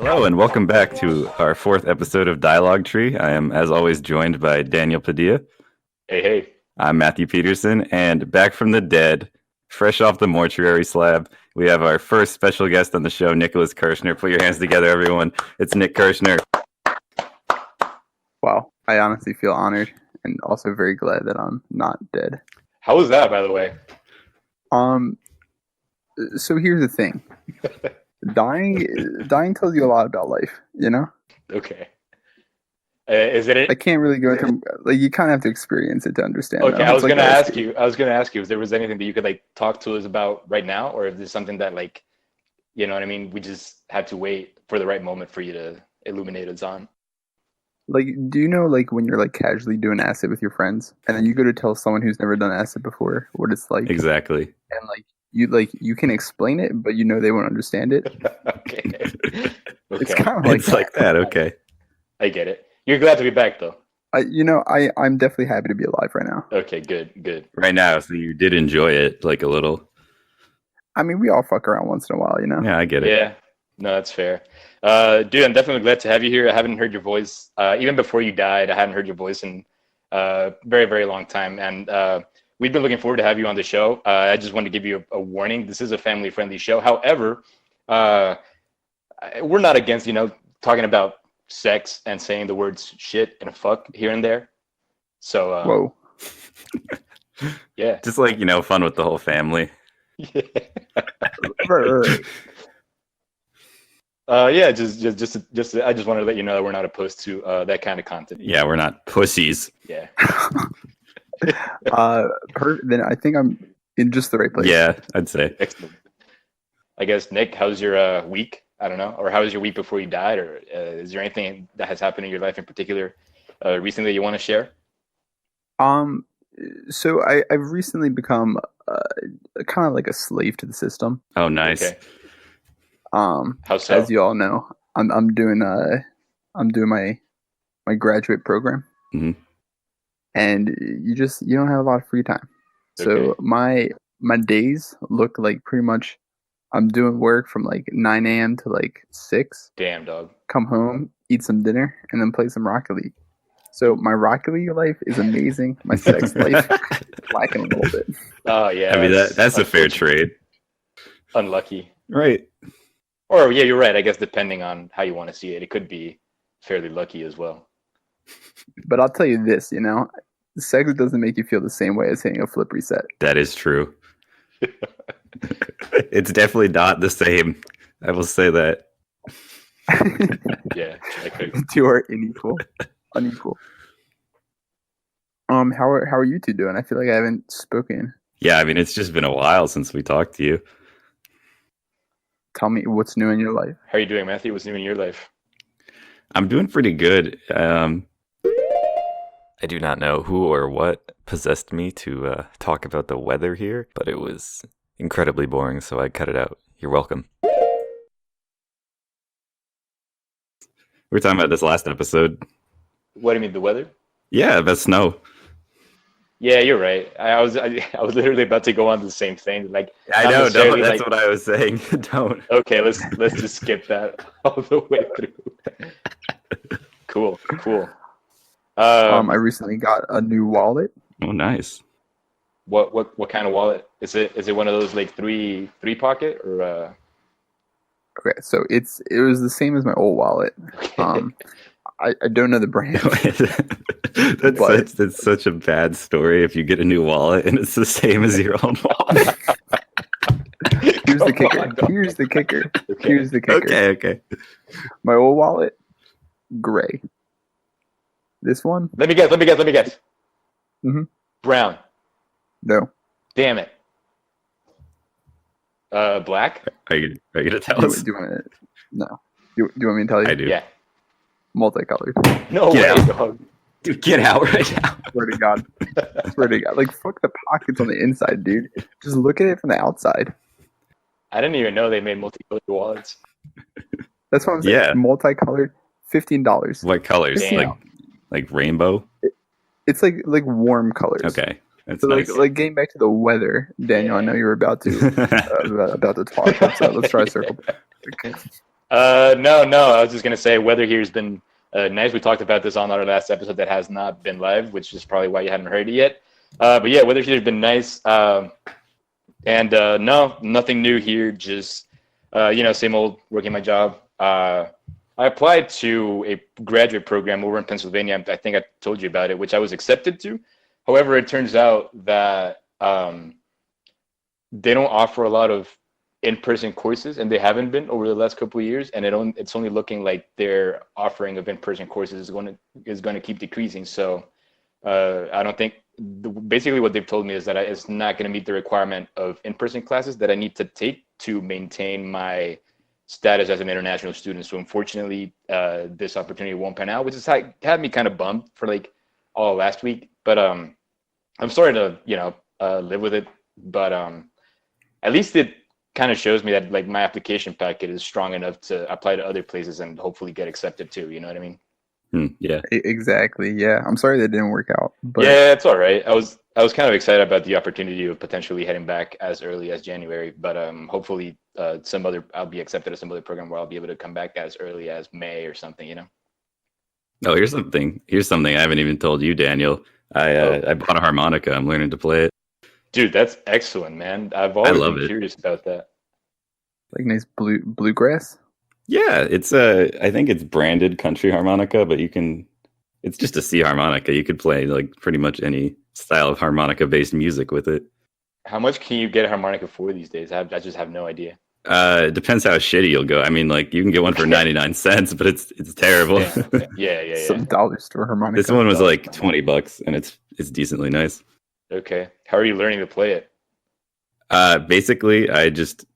Hello and welcome back to our fourth episode of Dialogue Tree. I am, as always, joined by Daniel Padilla. Hey, hey. I'm Matthew Peterson, and back from the dead, fresh off the mortuary slab, we have our first special guest on the show, Nicholas Kirschner. Put your hands together, everyone. It's Nick Kirschner. Wow, I honestly feel honored and also very glad that I'm not dead. How was that, by the way? So here's the thing. Dying tells you a lot about life, you know? Okay. Is it? I can't really go into you kind of have to experience it to understand. Okay, though. I was It's gonna like ask you. I was gonna ask you if there was anything that you could talk to us about right now, or if there's something that you know what I mean. We just had to wait for the right moment for you to illuminate us on. Do you know when you're casually doing acid with your friends, and then you go to tell someone who's never done acid before what it's like? Exactly. And you can explain it, but they won't understand it. Okay. It's kind of it's like that. Okay. I get it. You're glad to be back, though. I'm definitely happy to be alive right now. Okay, good. Right now, so you did enjoy it a little. I mean, we all fuck around once in a while, you know? Yeah, I get it. Yeah, no, that's fair. Dude, I'm definitely glad to have you here. I haven't heard your voice. Even before you died, I hadn't heard your voice in a very, very long time. And we've been looking forward to have you on the show. I just wanted to give you a warning. This is a family-friendly show. However, we're not against, talking about sex and saying the words shit and fuck here and there. So, Whoa. Yeah. Just fun with the whole family. Yeah. Right. Yeah, just I just wanted to let you know that we're not opposed to that kind of content. Yeah, we're not pussies. Yeah. Then I think I'm in just the right place. Yeah, I'd say. Excellent. I guess, Nick, how's your week? I don't know. Or how was your week before you died? Or is there anything that has happened in your life in particular recently that you want to share? So I've recently become kind of like a slave to the system. Oh, nice. Okay. How so? As you all know, I'm doing my graduate program, mm-hmm. and you don't have a lot of free time. So Okay. my days look like pretty much I'm doing work from 9 a.m. to 6. Damn, dog. Come home, eat some dinner, and then play some Rocket League. So my Rocket League life is amazing. My sex life lacking a little bit. Oh yeah. I mean that's a fair trade. Unlucky. Right. Or yeah, you're right. I guess depending on how you want to see it, it could be fairly lucky as well. But I'll tell you this, sex doesn't make you feel the same way as hitting a flip reset. That is true. It's definitely not the same. I will say that. Yeah, I could. Two are unequal. How are you two doing? I feel like I haven't spoken. Yeah, I mean it's just been a while since we talked to you. Tell me what's new in your life. How are you doing, Matthew? What's new in your life? I'm doing pretty good. I do not know who or what possessed me to talk about the weather here, but it was incredibly boring, so I cut it out. You're welcome. We were talking about this last episode. What do you mean, the weather? Yeah, about snow. Yeah, you're right. I was literally about to go on to the same thing. I know. Don't, that's what I was saying. Don't. Okay, let's just skip that all the way through. Cool. I recently got a new wallet. Oh, nice. What kind of wallet? Is it one of those three pocket or? Okay, so it was the same as my old wallet. Okay. I don't know the brand. That's such a bad story if you get a new wallet and it's the same as your old wallet. Here's the kicker. Okay. My old wallet, gray. This one? Let me guess. Mm-hmm. Brown. No. Damn it. Black? Are you gonna tell us? No. Do you want me to tell you? I do. Yeah. Multicolored. No way, dog. Dude, get out right now. Swear to God. Fuck the pockets on the inside, dude. Just look at it from the outside. I didn't even know they made multicolored wallets. That's what I'm saying. Yeah. Multicolored, $15. What colors? Damn. Like rainbow? It's like warm colors. Okay. That's So nice. getting back to the weather, Daniel, I know you were about to talk. So let's try to circle back. No. I was just gonna say weather here has been nice. We talked about this on our last episode that has not been live, which is probably why you hadn't heard it yet. But yeah, weather here has been nice. And no, nothing new here. Just same old working my job. I applied to a graduate program over in Pennsylvania. I think I told you about it, which I was accepted to. However, it turns out that they don't offer a lot of in-person courses, and they haven't been over the last couple of years. And it's only looking like their offering of in-person courses is going to keep decreasing. So I don't think. Basically, what they've told me is that it's not going to meet the requirement of in-person classes that I need to take to maintain my status as an international student. So unfortunately, this opportunity won't pan out, which has had me kind of bummed for like all last week. But I'm starting to live with it. But at least it kind of shows me that like my application packet is strong enough to apply to other places and hopefully get accepted too. You know what I mean? Yeah. Exactly. Yeah. I'm sorry that didn't work out. But yeah, it's all right. I was kind of excited about the opportunity of potentially heading back as early as January, but hopefully I'll be accepted at some other program where I'll be able to come back as early as May or something. Oh, here's something I haven't even told you, Daniel. I bought a harmonica. I'm learning to play it. Dude, that's excellent, man. I've always been curious about that. Like nice bluegrass. Yeah, it's I think it's branded country harmonica, but it's just a C harmonica. You could play like pretty much any style of harmonica based music with it. How much can you get a harmonica for these days? I just have no idea. It depends how shitty you'll go. I mean, like you can get one for 99 cents, but it's terrible. Yeah. Some dollar store harmonica. This one was like $20 and it's decently nice. Okay. How are you learning to play it? Basically I just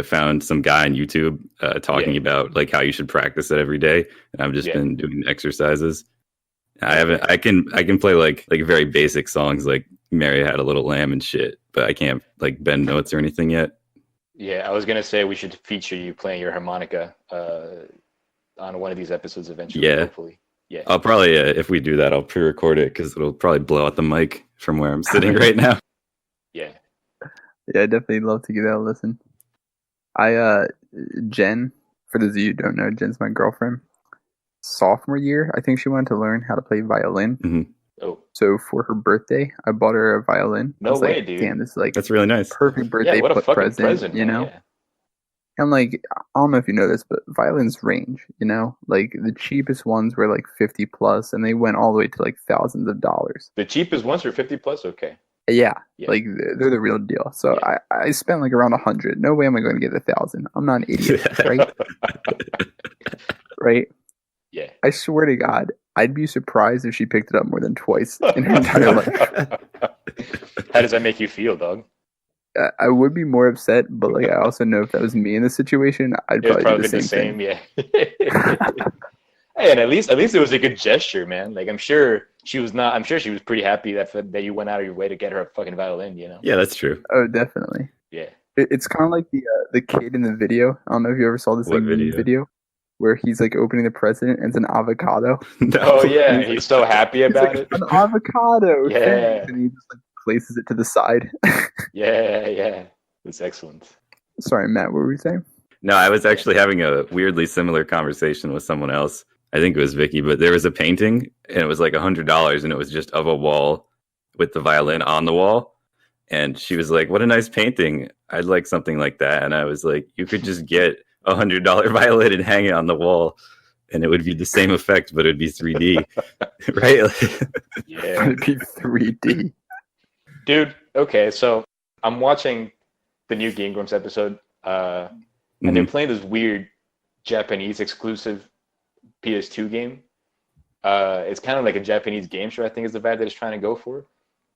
found some guy on YouTube talking about like how you should practice it every day, and I've just been doing exercises. I can play like very basic songs like Mary Had a Little Lamb and shit, but I can't like bend notes or anything yet. Yeah, I was gonna say we should feature you playing your harmonica on one of these episodes eventually. Yeah, hopefully. Yeah, I'll probably if we do that, I'll pre-record it because it'll probably blow out the mic from where I'm sitting right now. Yeah, I definitely love to give that a listen. Jen, for those of you who don't know, Jen's my girlfriend. Sophomore year, I think she wanted to learn how to play violin. Mm-hmm. Oh, so for her birthday, I bought her a violin. No way, like, dude! Damn, this is like that's really nice. Perfect birthday what a fucking present, you know. Yeah. And like, I don't know if you know this, but violins range. You know, like the cheapest ones were like 50 plus, and they went all the way to like thousands of dollars. The cheapest ones were 50 plus. Okay. Yeah, like they're the real deal. So I spent like around 100. No way am I going to get 1,000. I'm not an idiot, right? Right? Yeah. I swear to God, I'd be surprised if she picked it up more than twice in her entire life. How does that make you feel, dog? I would be more upset, but like I also know if that was me in the situation, I'd probably do the same thing. Yeah. Hey, and at least it was a good gesture, man. Like I'm sure she was pretty happy that you went out of your way to get her a fucking violin, you know? Yeah, that's true. Oh, definitely. Yeah. It's kind of like the kid in the video. I don't know if you ever saw this video where he's like opening the present and it's an avocado. No. Oh yeah, he's so happy about it. An avocado. Yeah. And he just like places it to the side. Yeah. That's excellent. Sorry, Matt, what were you saying? No, I was actually having a weirdly similar conversation with someone else. I think it was Vicky, but there was a painting and it was like $100 and it was just of a wall with the violin on the wall. And she was like, what a nice painting. I'd like something like that. And I was like, you could just get $100 violin and hang it on the wall and it would be the same effect, but it'd be 3D. Right? Yeah. It'd be 3D. Dude, okay, so I'm watching the new Game Grumps episode, and they're playing this weird Japanese exclusive PS2 game. It's kind of like a Japanese game show, I think is the vibe that it's trying to go for.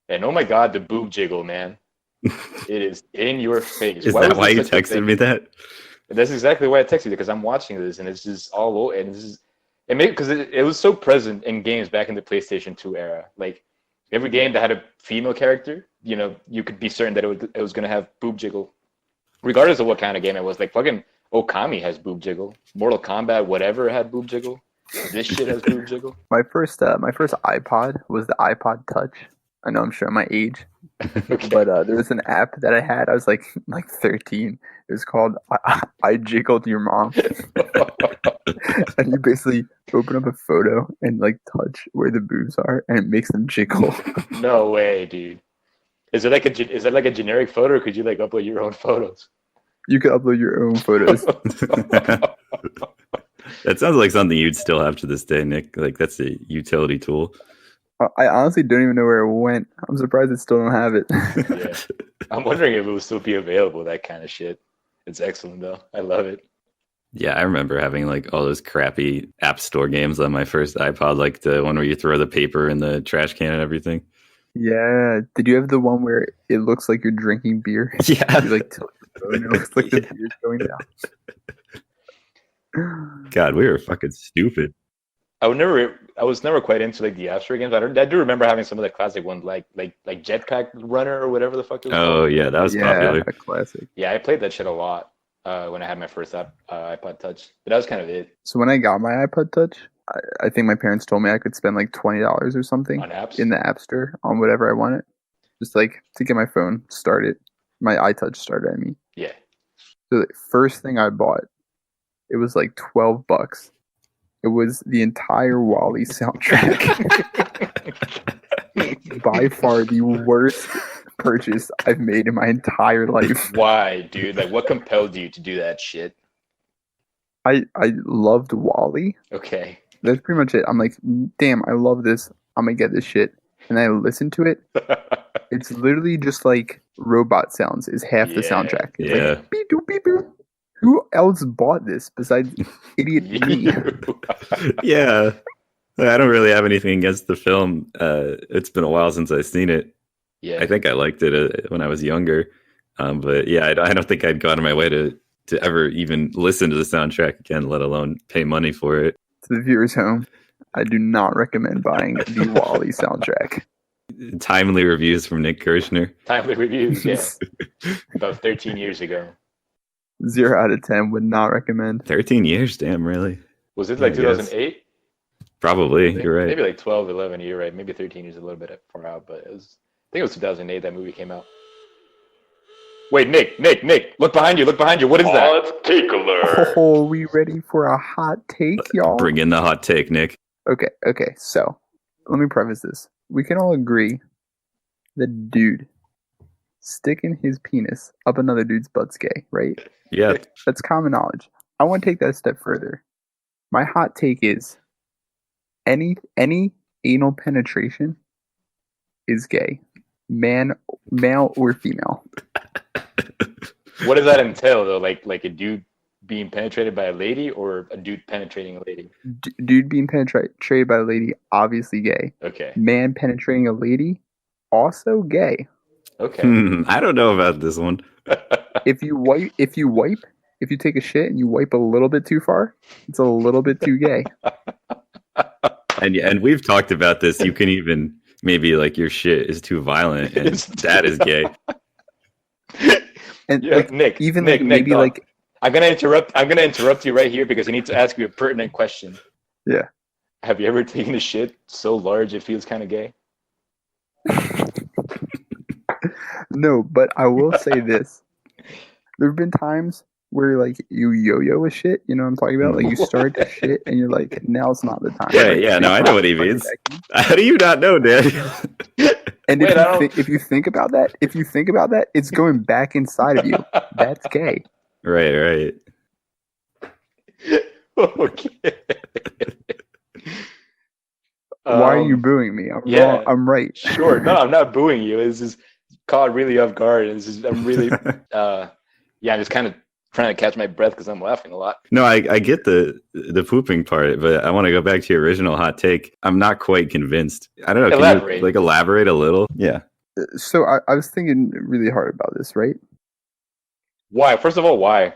And oh my god, the boob jiggle, man. It is in your face. Is that why you texted me that? That's exactly why I texted you, because I'm watching this and it's just all over. And because it was so present in games back in the PlayStation 2 era. Like every game that had a female character, you know, you could be certain that it was going to have boob jiggle, regardless of what kind of game it was. Like fucking Okami has boob jiggle. Mortal Kombat, whatever, had boob jiggle. This shit has boob jiggle. My first iPod was the iPod Touch. I know I'm showing my age, Okay. but there was an app that I had. I was like 13. It was called I Jiggled Your Mom, and you basically open up a photo and like touch where the boobs are, and it makes them jiggle. No way, dude. Is it like is that like a generic photo, or could you like upload your own photos? You could upload your own photos. That sounds like something you'd still have to this day, Nick. Like that's a utility tool. I honestly don't even know where it went. I'm surprised I still don't have it. Yeah. I'm wondering if it will still be available, that kind of shit. It's excellent though. I love it. Yeah, I remember having like all those crappy App Store games on my first iPod, like the one where you throw the paper in the trash can and everything. Yeah. Did you have the one where it looks like you're drinking beer? Yeah. You like tilt the phone, it looks like the beer's going down. God, we were fucking stupid. I was never quite into like the App Store games. I do remember having some of the classic ones, like Jetpack Runner or whatever the fuck it was Oh called. yeah, that was popular. A classic. Yeah, I played that shit a lot when I had my first iPod Touch. But that was kind of it So when I got my iPod Touch, I think my parents told me I could spend like $20 or something on apps. in the App Store on whatever I wanted, just like to get my phone started, my iTouch started. I mean, Yeah. so the first thing I bought, it was like $12. It was the entire Wally soundtrack. By far the worst purchase I've made in my entire life. Why, dude? Like, what compelled you to do that shit? I loved Wally. Okay. That's pretty much it. I'm like, damn, I love this. I'm gonna get this shit. And I listened to it. It's literally just like robot sounds is half the Yeah. soundtrack. It's Yeah. like beep doop beep boop. Who else bought this besides idiot me? Yeah. I don't really have anything against the film. It's been a while since I've seen it. Yeah. I think I liked it when I was younger. But yeah, I don't think I'd go out of my way to ever even listen to the soundtrack again, let alone pay money for it. To the viewers home, I do not recommend buying the Wally soundtrack. Timely reviews from Nick Kirschner. Timely reviews, yeah. About 13 years ago. 0 out of 10 would not recommend. 13 years, damn, really? Was it like I guess. 2008? Probably, you're right. Maybe like 12, 11, you're right. Maybe 13 years a little bit far out, but I think it was 2008 that movie came out. Wait, Nick, look behind you. What is that? Hot take alert. Oh, are we ready for a hot take, y'all? Bring in the hot take, Nick. Okay, so let me preface this. We can all agree that dude sticking his penis up another dude's butt's gay, right? Yeah. That's common knowledge. I want to take that a step further. My hot take is any anal penetration is gay. Male or female. What does that entail though? Like a dude being penetrated by a lady, or a dude penetrating a lady? Dude being penetrated by a lady, obviously gay. Okay. Man penetrating a lady, also gay. Okay. I don't know about this one. If you take a shit and you wipe a little bit too far, it's a little bit too gay. And we've talked about this. You can even maybe like your shit is too violent, and that is gay. And Yeah, like Nick, even Nick, like maybe dog. like I'm gonna interrupt you right here because I need to ask you a pertinent question. Yeah. Have you ever taken a shit so large it feels kind of gay? no, but I will say this. There have been times where like you yo-yo a shit, you know what I'm talking about? Like you start to shit and you're like, now's not the time. Yeah, Like, yeah, no, I know what he means. seconds. How do you not know, Dan? And Wait, if you think about that, it's going back inside of you. That's gay. Right. Okay. Why are you booing me? I'm yeah. wrong. I'm right. Sure. No, I'm not booing you. This is caught really off guard. I'm really I'm just kind of trying to catch my breath because I'm laughing a lot. No, I get the pooping part, but I want to go back to your original hot take. I'm not quite convinced. I don't know. Elaborate. Can you elaborate a little? Yeah. So I was thinking really hard about this, right? Why? First of all, why?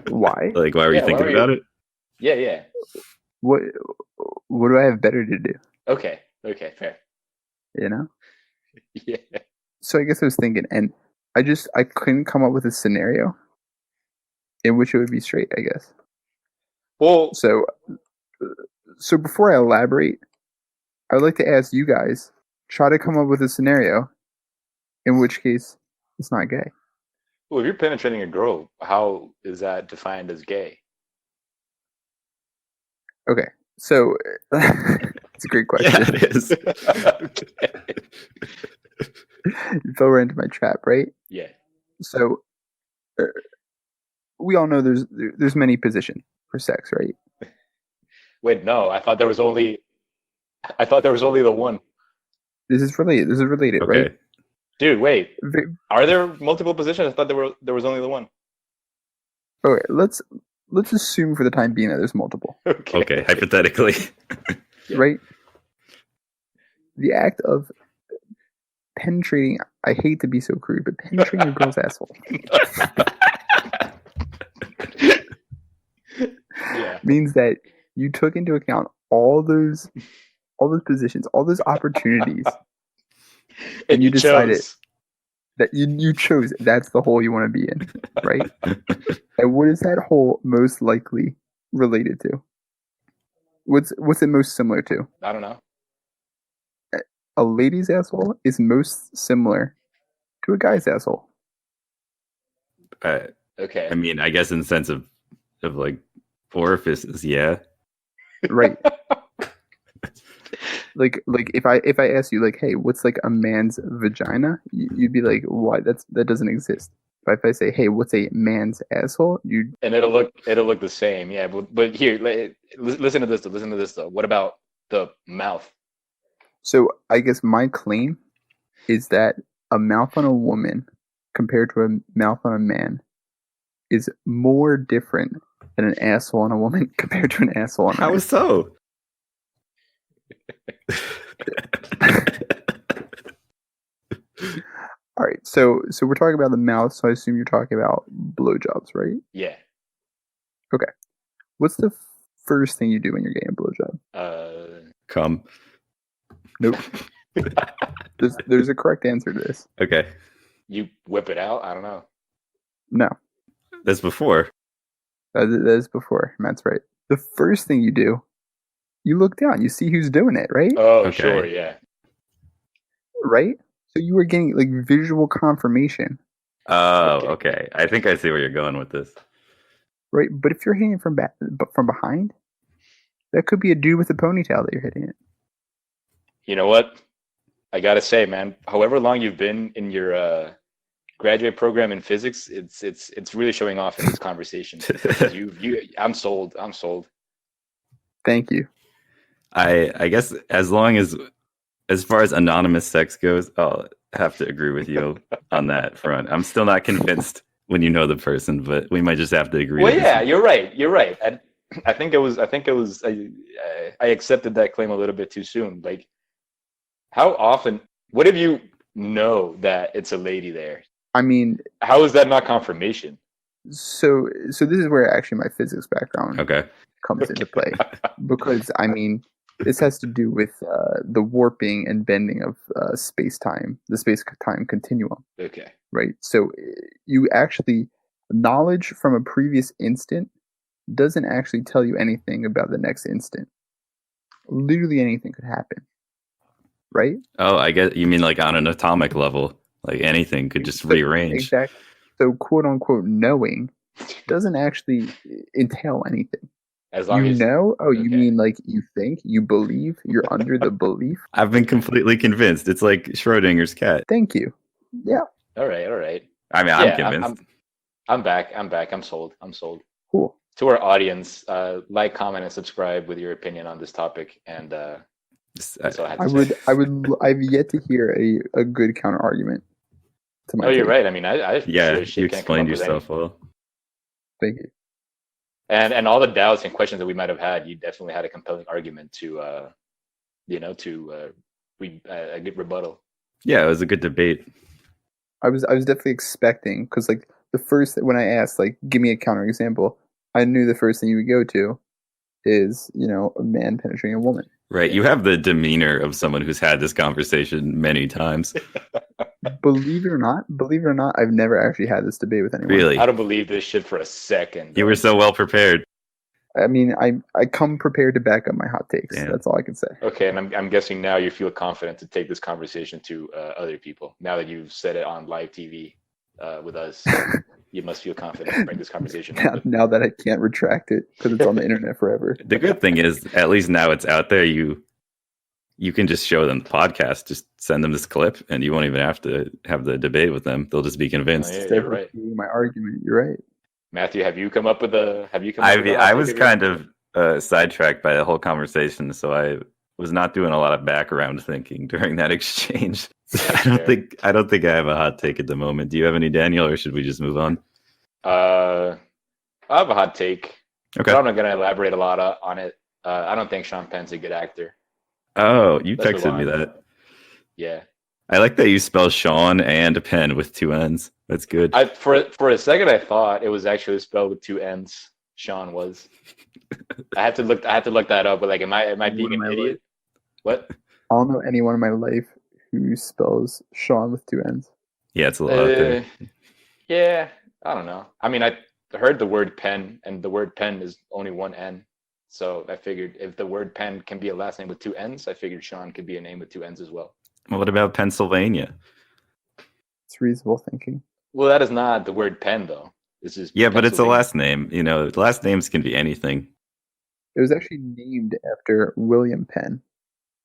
Why? Like, why were you Yeah, why thinking were you- about it? Yeah. What do I have better to do? Okay, fair. You know? Yeah. So I guess I was thinking, and I couldn't come up with a scenario in which it would be straight, I guess. Well, So before I elaborate, I would like to ask you guys, try to come up with a scenario in which case it's not gay. Well, if you're penetrating a girl, how is that defined as gay? Okay, so it's a great question. Yeah, it is. Okay. You fell right into my trap, right? Yeah. So we all know there's many positions for sex, right? Wait, no. I thought there was only the one. This is related, Okay. right? Dude, wait. Vi- Are there multiple positions? I thought there was only the one. Okay, let's assume for the time being that there's multiple, Okay, hypothetically. Yeah. right? The act of penetrating, I hate to be so crude, but penetrating a girl's asshole Yeah. means that you took into account all those positions, all those opportunities, And you decided chose. that you chose that's the hole you want to be in, right? And what is that hole most likely related to? What's it most similar to? I don't know. A lady's asshole is most similar to a guy's asshole. Okay. I mean, I guess in the sense of like orifices, yeah. Right. like if I ask you like, hey, what's like a man's vagina? You'd be like, why? That doesn't exist. But if I say, hey, what's a man's asshole? And it'll look the same. Yeah. But here, listen to this. Listen to this though. What about the mouth? So I guess my claim is that a mouth on a woman compared to a mouth on a man is more different than an asshole on a woman compared to an asshole on a man. How so? All right, so we're talking about the mouth, so I assume you're talking about blowjobs, right? Yeah. Okay. What's the first thing you do when you're getting a blowjob? Come. Nope. There's a correct answer to this. Okay. You whip it out. I don't know. No, That's before. that is before. Matt's right. The first thing you do, you look down, you see who's doing it, right? Oh, Okay. sure. Yeah. Right. So you were getting like visual confirmation, Oh, Okay. okay. I think I see where you're going with this. right? But if you're hitting it from behind, that could be a dude with a ponytail that you're hitting it. You know what? I gotta say, man. However long you've been in your graduate program in physics, it's really showing off in this conversation. I'm sold. I'm sold. Thank you. I guess as far as anonymous sex goes, I'll have to agree with you on that front. I'm still not convinced when you know the person, but we might just have to agree. Well, to yeah, disagree. you're right. You're right. I think it was. I accepted that claim a little bit too soon. Like, how often? What if you know that it's a lady there? I mean, How is that not confirmation? so this is where actually my physics background Okay. comes into play, because I mean, this has to do with the warping and bending of space-time, the space-time continuum, Okay. right? So you actually, knowledge from a previous instant doesn't actually tell you anything about the next instant. Literally anything could happen, right? Oh, I guess you mean like on an atomic level, like anything could just rearrange. Exactly. So quote unquote knowing doesn't actually entail anything. As long You as know? Oh, you okay. mean like you think, you believe, you're under the belief? I've been completely convinced. It's like Schrodinger's cat. Thank you. Yeah, All right. All right. I mean, I'm Yeah, convinced. I'm back. I'm back. I'm sold. I'm sold. cool. To our audience, like, comment, and subscribe with your opinion on this topic. And that's all I have to say. I've yet to hear a good counter argument to my No, you're take. right. I mean, I Yeah, sure shit you can't come up explained with yourself any. well. Thank you. And all the doubts and questions that we might have had, you definitely had a compelling argument to a good rebuttal. Yeah, it was a good debate. I was definitely expecting, because like the first, when I asked like give me a counter example, I knew the first thing you would go to is, you know, a man penetrating a woman. Right. You have the demeanor of someone who's had this conversation many times. Believe it or not, I've never actually had this debate with anyone. Really. I don't believe this shit for a second. You were so well prepared. I mean, I come prepared to back up my hot takes. Damn. That's all I can say. Okay, and I'm guessing now you feel confident to take this conversation to other people. Now that you've said it on live TV with us, you must feel confident to bring this conversation up. Now that I can't retract it because it's on the internet forever. The good thing is, at least now it's out there. You can just show them the podcast. Just send them this clip, and you won't even have to have the debate with them. They'll just be convinced. Oh, yeah, Instead you're of right. refuting my argument, you're right. Matthew, have you come up with a? I was kind of sidetracked by the whole conversation, so I was not doing a lot of background thinking during that exchange. I don't think I have a hot take at the moment. Do you have any, Daniel, or should we just move on? I have a hot take. Okay. But I'm not going to elaborate a lot on it. I don't think Sean Penn's a good actor. Oh, you Let's move texted me on. that. Yeah. I like that you spell Sean and Penn with two N's. That's good. For a second, I thought it was actually spelled with two N's. Sean was. I had to look that up. But like, am I being an idiot? What? I don't know anyone in my life who spells Sean with two N's. Yeah, it's a lot out there. Yeah, I don't know. I mean, I heard the word pen, and the word pen is only one N. So I figured if the word Penn can be a last name with two N's, I figured Sean could be a name with two N's as well. Well, what about Pennsylvania? It's reasonable thinking. Well, that is not the word Penn, though. This is Yeah, but it's a Pennsylvania. last name. You know, last names can be anything. It was actually named after William Penn,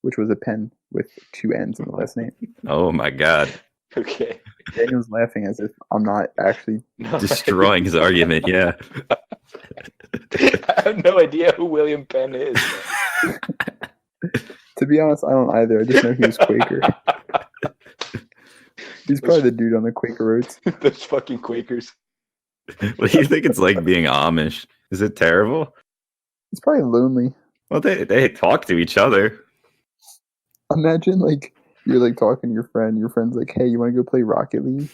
which was a pen with two N's in the last name. Oh my God. Okay. Daniel's laughing as if I'm not actually Destroying his argument, yeah. I have no idea who William Penn is. To be honest, I don't either. I just know he was Quaker. He's probably the dude on the Quaker roads. Those fucking Quakers. What do you think it's like being Amish? Is it terrible? He's probably lonely. Well, they talk to each other. Imagine like you're like talking to your friend. Your friend's like, "Hey, you want to go play Rocket League?"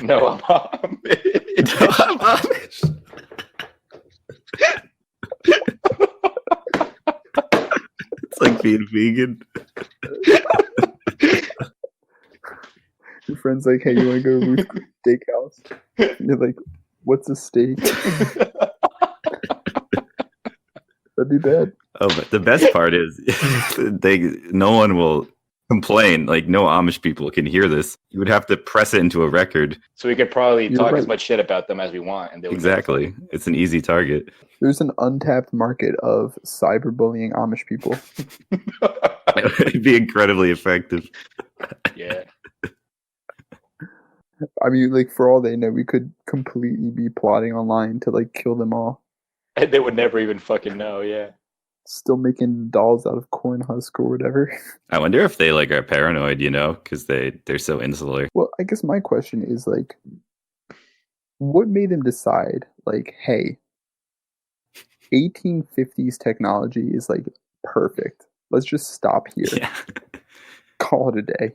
No, I'm Amish. No, I'm Amish. It's like being vegan. Your friend's like, "Hey, you want to go to Ruth's Steakhouse?" And you're like, "What's a steak?" That'd be bad. Oh, but the best part is no one will complain. Like, no Amish people can hear this. You would have to press it into a record. So we could probably You're talk right. as much shit about them as we want, and they would Exactly. It's an easy target. There's an untapped market of cyberbullying Amish people. It'd be incredibly effective. Yeah. I mean, like for all they know, we could completely be plotting online to like kill them all. And they would never even fucking know, yeah. Still making dolls out of corn husk or whatever. I wonder if they like are paranoid, you know, because they're so insular. Well, I guess my question is like, what made them decide like, hey, 1850s technology is like perfect. Let's just stop here. Yeah. Call it a day.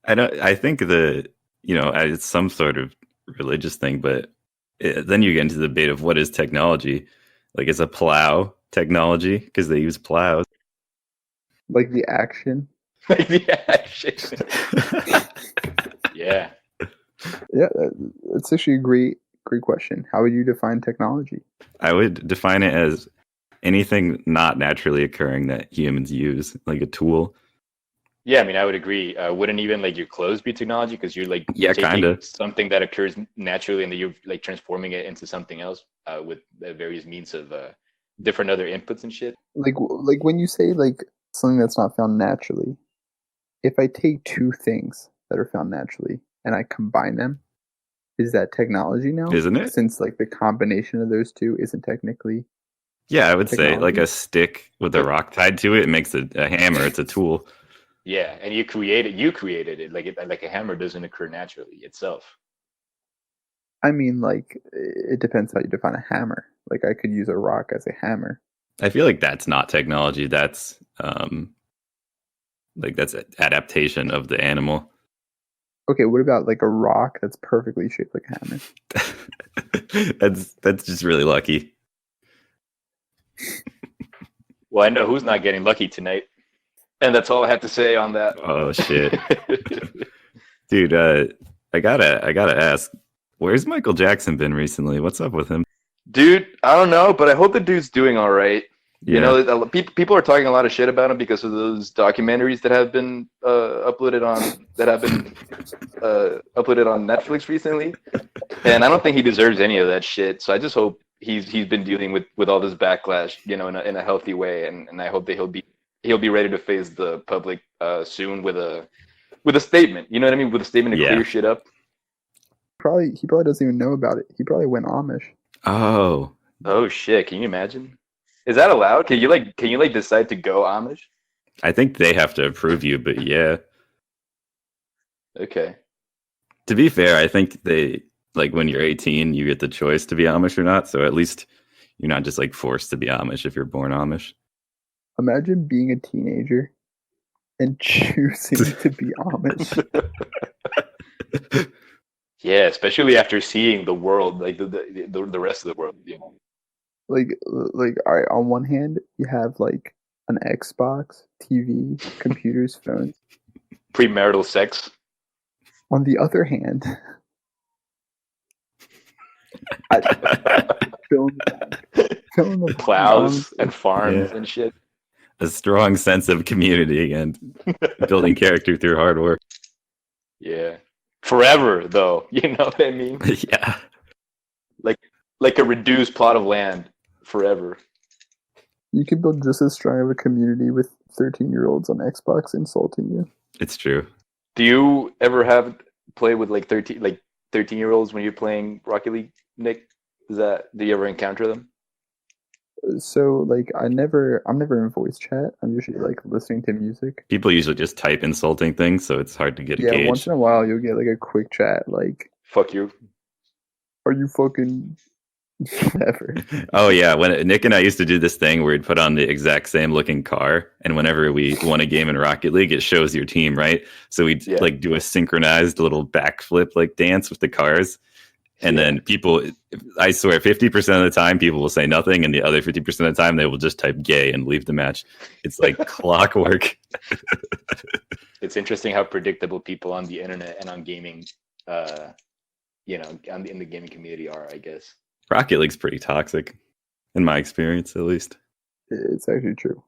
I think it's some sort of religious thing, but then you get into the debate of what is technology. Like, is a plow technology because they use plows? Like the action. Like the action. Yeah. Yeah, that's actually a great question. How would you define technology? I would define it as anything not naturally occurring that humans use, like a tool. Yeah, I mean, I would agree. Wouldn't even like your clothes be technology because you're like taking Kinda. something that occurs naturally and then you're like transforming it into something else with various means of different other inputs and shit. Like when you say like something that's not found naturally, if I take two things that are found naturally and I combine them, is that technology now? Isn't it? Since like the combination of those two isn't technically. Yeah, I would say Technology. like a stick with a rock tied to it makes a hammer. It's a tool. Yeah, and you created it. Like a hammer doesn't occur naturally itself. I mean, like it depends how you define a hammer. Like I could use a rock as a hammer. I feel like that's not technology. That's that's adaptation of the animal. Okay, what about like a rock that's perfectly shaped like a hammer? That's just really lucky. Well, I know who's not getting lucky tonight. And that's all I have to say on that. Oh shit. Dude, I gotta ask, where's Michael Jackson been recently? What's up with him? Dude, I don't know, but I hope the dude's doing all right. You Yeah. know, people are talking a lot of shit about him because of those documentaries that have been uploaded on Netflix recently, and I don't think he deserves any of that shit. So I just hope he's been dealing with all this backlash, you know, in a healthy way, and I hope that he'll be ready to face the public soon with a statement. You know what I mean? With a statement to Yeah. clear shit up. He probably doesn't even know about it. He probably went Amish. Oh, Oh shit! Can you imagine? Is that allowed? Can you like decide to go Amish? I think they have to approve you, but yeah. Okay. To be fair, I think they like when you're 18, you get the choice to be Amish or not. So at least you're not just like forced to be Amish if you're born Amish. Imagine being a teenager and choosing to be Amish. Yeah, especially after seeing the world, like the rest of the world. You know? Like, all right, on one hand, you have like an Xbox, TV, computers, phones. Premarital sex. On the other hand, fill in the Plows and farms Yeah. and shit. A strong sense of community and building character through hard work. Yeah. Forever though, you know what I mean? Yeah. Like a reduced plot of land forever. You could build just as strong of a community with 13-year-olds on Xbox insulting you. It's true. Do you ever have play with like 13-year-olds when you're playing Rocket League, Nick? Do you ever encounter them? So like I'm never in voice chat. I'm usually like listening to music. People usually just type insulting things, so it's hard to get a Yeah, gauge. once in a while you'll get like a quick chat like, Fuck you. are you fucking whatever? Oh yeah, when Nick and I used to do this thing where we'd put on the exact same looking car, and whenever we won a game in Rocket League, it shows your team, right? So we'd like do a synchronized little backflip like dance with the cars, and then people, I swear, 50% of the time people will say nothing, and the other 50% of the time they will just type "gay" and leave the match. It's like clockwork. It's interesting how predictable people on the internet and on gaming, you know, in the gaming community are, I guess. Rocket League's pretty toxic, in my experience, at least. It's actually true.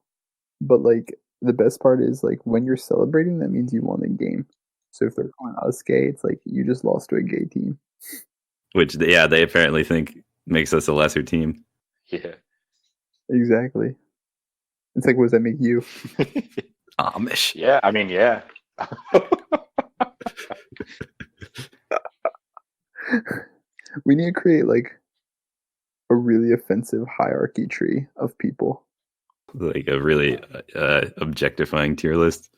But like the best part is like when you're celebrating, that means you won the game. So if they're calling us gay, it's like you just lost to a gay team. Which, yeah, they apparently think makes us a lesser team. Yeah. Exactly. It's like, what does that make you? Amish. Yeah, I mean, yeah. We need to create like a really offensive hierarchy tree of people. Like a really objectifying tier list.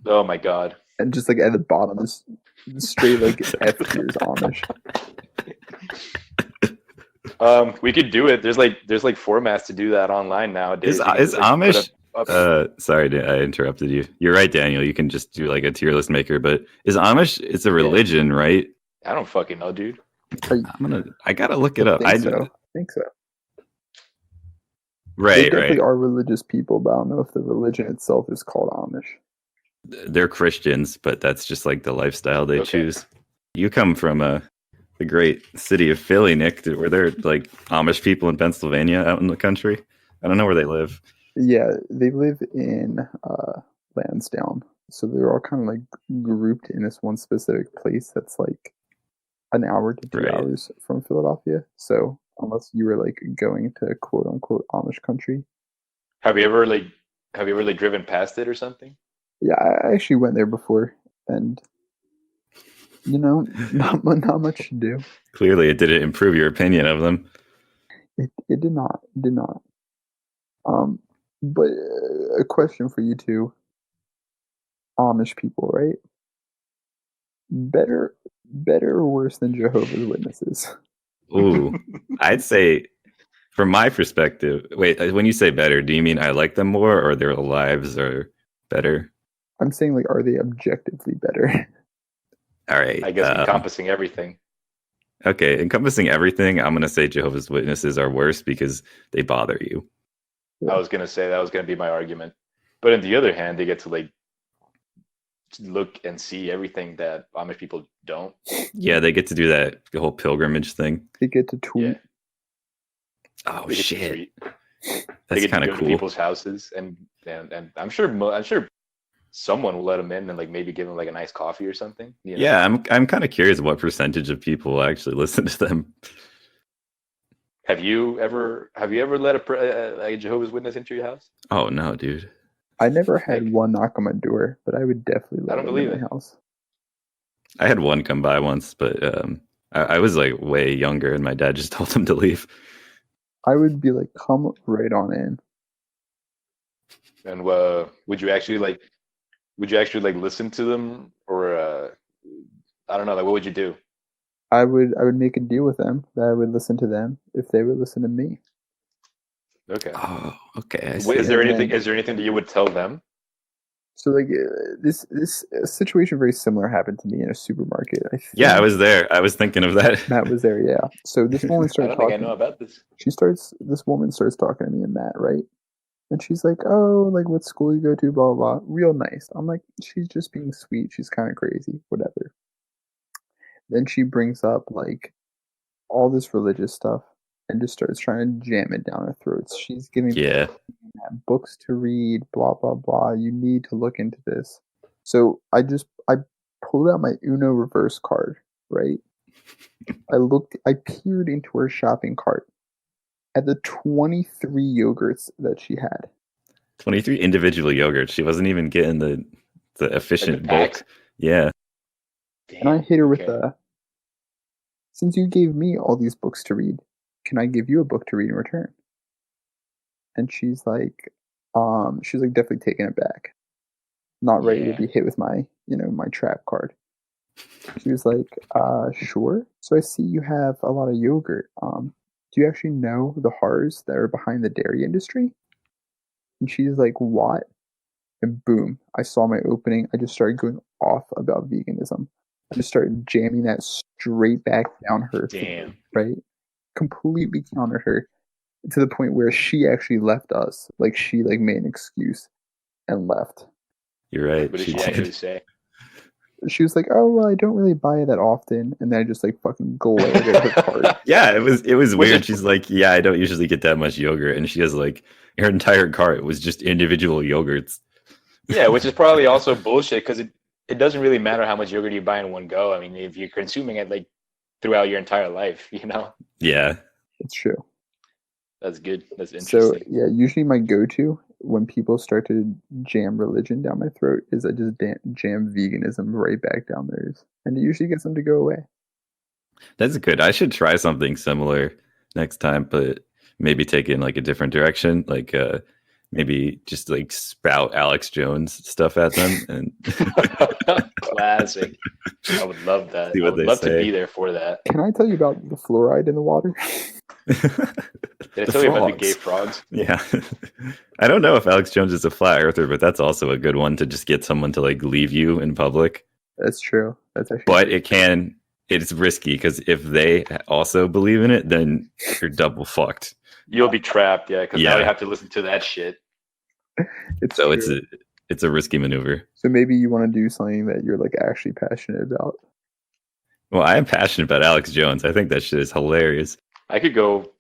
Oh my god. And just like at the bottom is straight like F tiers Amish. We could do it. There's like formats to do that online nowadays. Is Amish? Up. Sorry, I interrupted you. You're right, Daniel. You can just do like a tier list maker, but is Amish? It's a religion, right? I don't fucking know, dude. I gotta look it up. I think so. Right, they definitely are religious people, but I don't know if the religion itself is called Amish. They're Christians, but that's just like the lifestyle they choose. You come from the great city of Philly, Nick. Were there like Amish people in Pennsylvania out in the country? I don't know where they live. Yeah, they live in Lansdowne. So they're all kind of like grouped in this one specific place that's like an hour to 2 hours from Philadelphia. So unless you were like going to quote unquote Amish country. Have you ever driven past it or something? Yeah, I actually went there before, and you know, not much to do. Clearly, it didn't improve your opinion of them. It did not. It did not. But a question for you two, Amish people, right? Better or worse than Jehovah's Witnesses? Ooh, I'd say, from my perspective. Wait, when you say better, do you mean I like them more, or their lives are better? I'm saying, like, are they objectively better? All right. I guess encompassing everything. Okay, encompassing everything, I'm going to say Jehovah's Witnesses are worse because they bother you. I was going to say that was going to be my argument. But on the other hand, they get to, like, look and see everything that Amish people don't. Yeah, they get to do that, the whole pilgrimage thing. They get to tweet. Oh They get to shit, treat. They that's get to kind go of to cool. people's houses, and I'm sure someone will let them in and like maybe give them like a nice coffee or something. You know? Yeah, I'm kind of curious what percentage of people actually listen to them. Have you ever let a Jehovah's Witness into your house? Oh no, dude. I never had Like, one knock on my door, but I would definitely I let don't them in believe my it. house. I had one come by once, but I was like way younger, and my dad just told him to leave. I would be like, come right on in. And would you actually like listen to them, or I don't know, like what would you do? I would make a deal with them that I would listen to them if they would listen to me. Okay. Oh, okay, I Wait, see. And then, is there anything that you would tell them? so like this situation very similar happened to me in a supermarket. I Yeah, I think was there. I was thinking of that. Matt was there. Yeah. So this woman I started don't think I talking. know about this. This woman starts talking to me and Matt, right? And she's like, oh, like what school you go to, blah, blah, blah. Real nice. I'm like, she's just being sweet. She's kind of crazy, whatever. Then she brings up like all this religious stuff and just starts trying to jam it down our throats. She's giving Yeah, books to read, blah, blah, blah. You need to look into this. So I pulled out my Uno reverse card, right? I peered into her shopping cart at the 23 yogurts that she had. 23 individual yogurts. She wasn't even getting the Like efficient the bulk. pack? Yeah, And I hit her with Okay. since you gave me all these books to read, can I give you a book to read in return? And she's like definitely taken it back. Not ready to Yeah. be hit with my, my trap card. She was like, sure. So I see you have a lot of yogurt. Do you actually know the horrors that are behind the dairy industry? And she's like, what? And boom, I saw my opening. I just started going off about veganism. I just started jamming that straight back down her throat, Damn. right? Completely countered her to the point where she actually left us. Like she like made an excuse and left. you're right. What did She she actually did. say? She was like, "Oh, well, I don't really buy it that often," and then I just like fucking glared at her cart. Yeah, it was Which weird. is- She's like, yeah, I don't usually get that much yogurt, and she has like her entire cart was just individual yogurts. Yeah, which is probably also bullshit because it doesn't really matter how much yogurt you buy in one go. I mean, if you're consuming it like throughout your entire life, Yeah, It's true. that's good. That's So interesting. yeah, usually my go-to when people start to jam religion down my throat is I just jam veganism right back down theirs, and it usually gets them to go away. that's good. I should try something similar next time, but maybe take it in like a different direction. Like maybe just like spout Alex Jones stuff at them and Classic. I would love that. See I what would they love to say. be there for that. Can I tell you about the fluoride in the water? Did I The tell you about the frogs. gay frogs? Yeah. I don't know if Alex Jones is a flat earther, but that's also a good one to just get someone to like leave you in public. That's true. That's actually. But it's risky because if they also believe in it, then you're double fucked. You'll be trapped, yeah, because now Yeah. you have to listen to that shit. It's So true. it's a risky maneuver. So maybe you want to do something that you're like actually passionate about. Well, I am passionate about Alex Jones. I think that shit is hilarious. I could go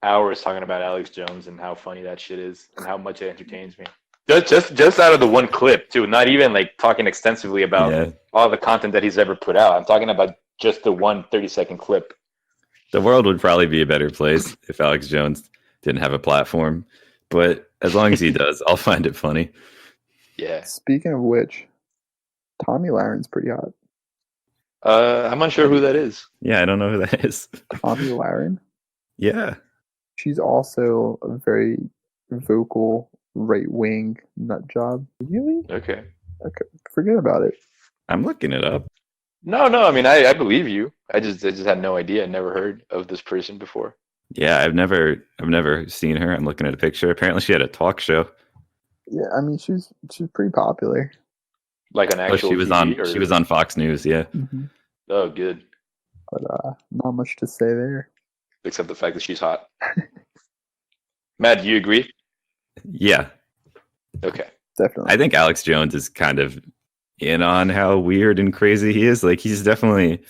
hours talking about Alex Jones and how funny that shit is and how much it entertains me. Just out of the one clip too, not even like talking extensively about Yeah. all the content that he's ever put out. I'm talking about just the 30-second clip. The world would probably be a better place if Alex Jones didn't have a platform. But as long as he does, I'll find it funny. Yeah. Speaking of which, Tommy Laren's pretty hot. I'm unsure who that is. Yeah, I don't know who that is. Tommy Laren. Yeah. She's also a very vocal right-wing nut job. Really? Okay. Okay, forget about it. I'm looking it up. No. I mean, I believe you. I just had no idea. I never heard of this person before. Yeah, I've never seen her. I'm looking at a picture. Apparently she had a talk show. Yeah, I mean she's pretty popular. Like an actual She was TV, on Fox News, yeah. Mm-hmm. Oh, good. But not much to say there. Except the fact that she's hot. Matt, do you agree? Yeah. Okay. Definitely. I think Alex Jones is kind of in on how weird and crazy he is. Like he's definitely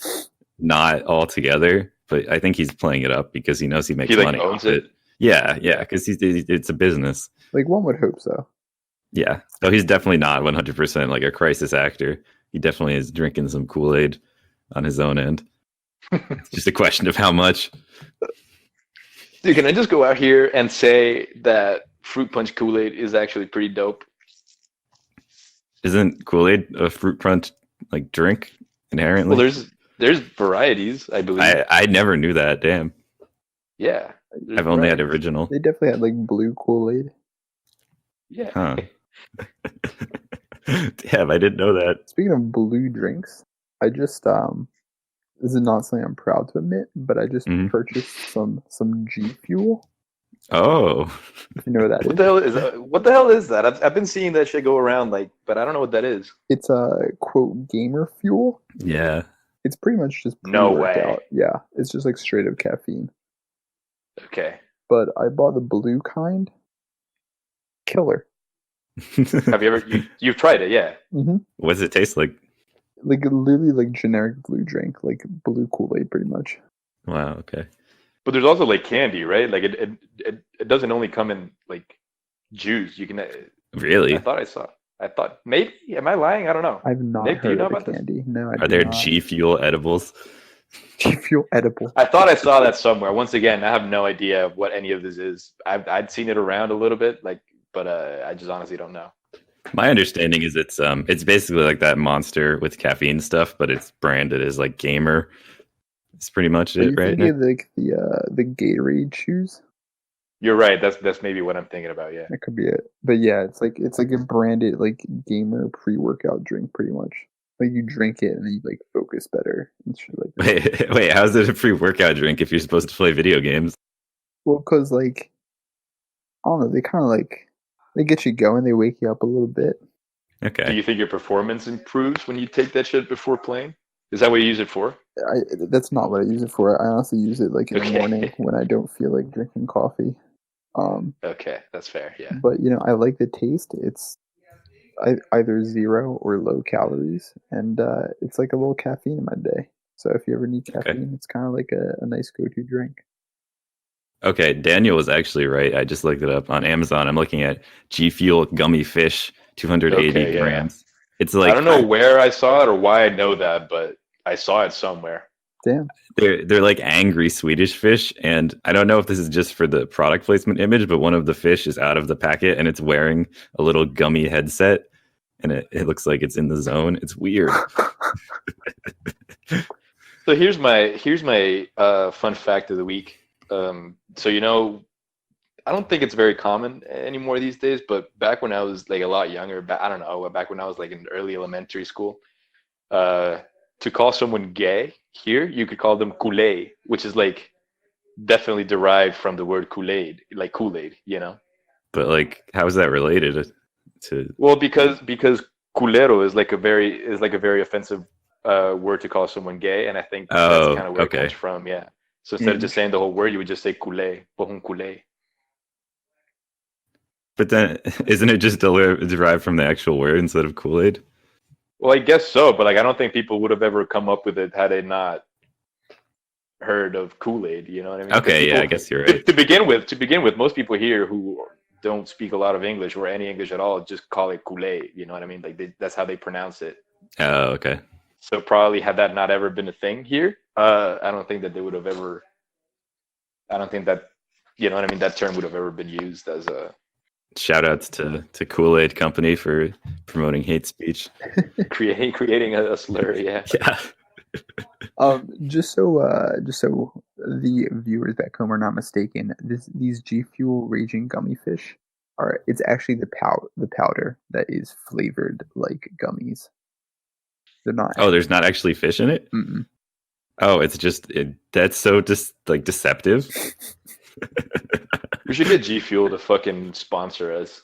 not all together, but I think he's playing it up because he knows he makes He like money owns off it. Yeah, because it's a business. Like one would hope so. Yeah, so he's definitely not 100% like a crisis actor. He definitely is drinking some Kool-Aid on his own end. It's just a question of how much. Dude, can I just go out here and say that fruit punch Kool-Aid is actually pretty dope? Isn't Kool-Aid a fruit punch like drink inherently? Well, there's varieties, I believe. I never knew that. Damn. Yeah. I've only had original. They definitely had like blue Kool-Aid. Yeah. Huh. Damn, I didn't know that. Speaking of blue drinks, I just this is not something I'm proud to admit, but I just purchased some G Fuel. Oh. If you know what that What the hell is that? What the hell is that? I've been seeing that shit go around, like, but I don't know what that is. It's a quote gamer fuel. Yeah. It's pretty much just No way. pre-workout. Yeah, it's just like straight up caffeine. Okay. But I bought the blue kind. Killer. Have you ever you've tried it? Yeah. Mm-hmm. What does it taste like? Like literally like generic blue drink, like blue Kool-Aid pretty much. Wow, okay. But there's also like candy, right? Like it doesn't only come in like juice. You can Really? I thought maybe. Am I lying? I don't know. I've not Nick, do you heard know of the about candy. No, I Are do there not. G Fuel edibles? G Fuel edible. I thought I saw that somewhere. Once again, I have no idea what any of this is. I'd seen it around a little bit, like, but I just honestly don't know. My understanding is it's basically like that Monster with caffeine stuff, but it's branded as like gamer. It's pretty much Are it, you right? thinking of like the Gatorade chews? You're right. That's maybe what I'm thinking about. Yeah. That could be it. But yeah, it's like a branded like gamer pre-workout drink, pretty much. Like you drink it and then you like focus better and shit like that. Wait, how's it a pre-workout drink if you're supposed to play video games? Well, because like I don't know, they kind of like they get you going. They wake you up a little bit. Okay. Do you think your performance improves when you take that shit before playing? Is that what you use it for? That's not what I use it for. I honestly use it like in the morning when I don't feel like drinking coffee. Okay, that's fair. Yeah. But you know, I like the taste. It's either 0 or low calories, and it's like a little caffeine in my day. So if you ever need caffeine, it's kind of like a nice go-to drink. Okay, Daniel was actually right. I just looked it up on Amazon. I'm looking at G Fuel gummy fish, 280 grams. It's like I don't know where I saw it or why I know that, but I saw it somewhere. Damn. They're like angry Swedish fish, and I don't know if this is just for the product placement image, but one of the fish is out of the packet and it's wearing a little gummy headset, and it looks like it's in the zone. It's weird. So here's my fun fact of the week. So I don't think it's very common anymore these days, but back when I was like a lot younger, I don't know, back when I was like in early elementary school, to call someone gay here, you could call them Kool-Aid, which is like definitely derived from the word Kool-Aid, like Kool-Aid, you know? But like, how is that related to? Well, because culero is like a very offensive word to call someone gay, and I think that's kind of where it comes from. Yeah. So instead of just saying the whole word, you would just say culé, pohun culé. But then, isn't it just derived from the actual word instead of Kool-Aid? Well, I guess so, but like I don't think people would have ever come up with it had they not heard of Kool-Aid. You know what I mean? Okay, yeah, I guess you're right. To begin with, most people here who don't speak a lot of English or any English at all just call it Kool-Aid. You know what I mean? Like that's how they pronounce it. Oh, okay. So probably had that not ever been a thing here, I don't think that they would have ever. I don't think that, you know what I mean, that term would have ever been used as a. Shout outs to Kool-Aid Company for promoting hate speech. creating a slur, yeah. Yeah. Just so the viewers back home are not mistaken, these G Fuel Raging Gummy Fish it's actually the powder that is flavored like gummies. They're not. Oh, there's not actually fish in it? Mm-mm. Oh, it's just that's so deceptive. We should get G Fuel to fucking sponsor us.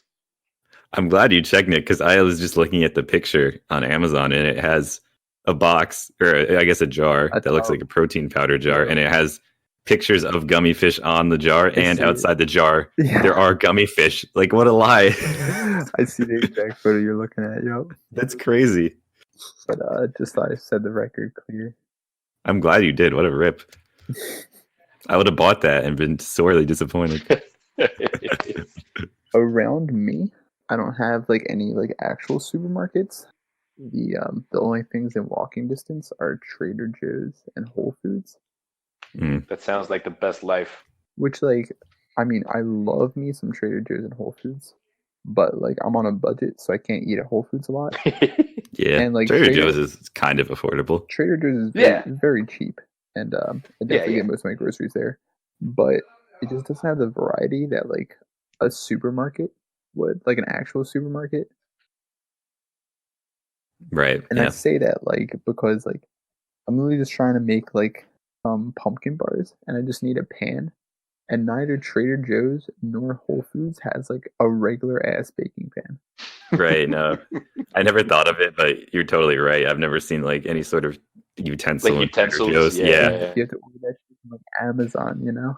I'm glad you checked it because I was just looking at the picture on Amazon and it has a box, or I guess a jar that looks like a protein powder jar, and it has pictures of gummy fish on the jar, and outside the jar there are gummy fish. Like, what a lie. I see the exact photo you're looking at. Yep. That's crazy. But just thought I said the record clear. I'm glad you did. What a rip. I would have bought that and been sorely disappointed. Around me, I don't have like any like actual supermarkets. The only things in walking distance are Trader Joe's and Whole Foods. That sounds like the best life. Which like, I mean, I love me some Trader Joe's and Whole Foods, but like I'm on a budget, so I can't eat at Whole Foods a lot. Yeah, And like Trader Joe's is kind of affordable. Trader Joe's is Yeah. very cheap, and I definitely get most of my groceries there. But it just doesn't have the variety that like a supermarket would, like an actual supermarket. Right. And I say that like because like I'm literally just trying to make like pumpkin bars, and I just need a pan. And neither Trader Joe's nor Whole Foods has like a regular ass baking pan. Right. No, I never thought of it, but you're totally right. I've never seen like any sort of utensil. Like utensils, in Trader Joe's. Yeah. You have to order that shit from like Amazon, you know?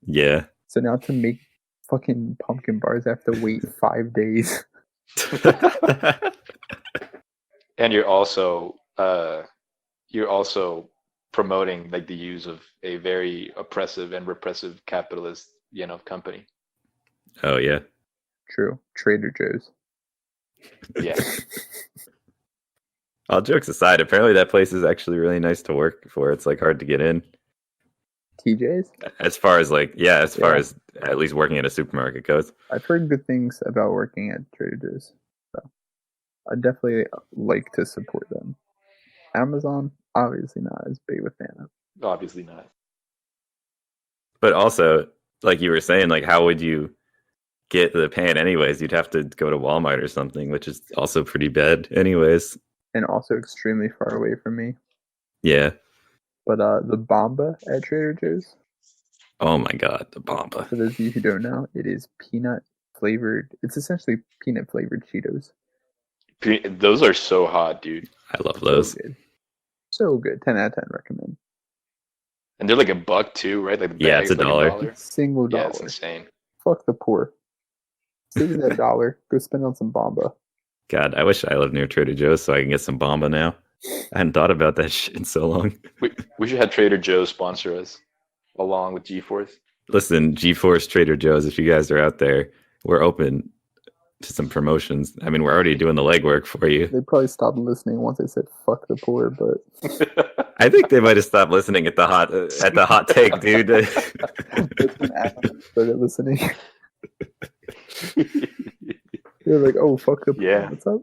Yeah. So now to make fucking pumpkin bars, I have to wait 5 days. And you're also promoting like the use of a very oppressive and repressive capitalist, company. Oh yeah. True. Trader Joe's. Yeah. All jokes aside, apparently that place is actually really nice to work for. It's like hard to get in. TJ's? As far as as at least working at a supermarket goes. I've heard good things about working at Trader Joe's. So I definitely like to support them. Amazon, obviously not as big of a fan of. Obviously not. But also, like you were saying, like how would you get the pan anyways? You'd have to go to Walmart or something, which is also pretty bad anyways. And also extremely far away from me. Yeah. But the Bomba at Trader Joe's. Oh my god, the Bomba. For those of you who don't know, it is peanut flavored. It's essentially peanut flavored Cheetos. Those are so hot, dude. I love those. So good. 10 out of 10 recommend. And they're like $1 too, right? Like yeah, it's $1. $1. Single dollar. Yeah, it's insane. Fuck the poor. Save that $1. Go spend on some Bomba. God, I wish I lived near Trader Joe's so I can get some Bomba now. I hadn't thought about that shit in so long. We should have Trader Joe's sponsor us along with G-Force. Listen, G-Force, Trader Joe's, if you guys are out there, we're open to some promotions. I mean, we're already doing the legwork for you. They probably stopped listening once I said "fuck the poor," but I think they might have stopped listening at the hot take, dude. Started listening. They're like, "Oh, fuck the poor." Yeah. What's up?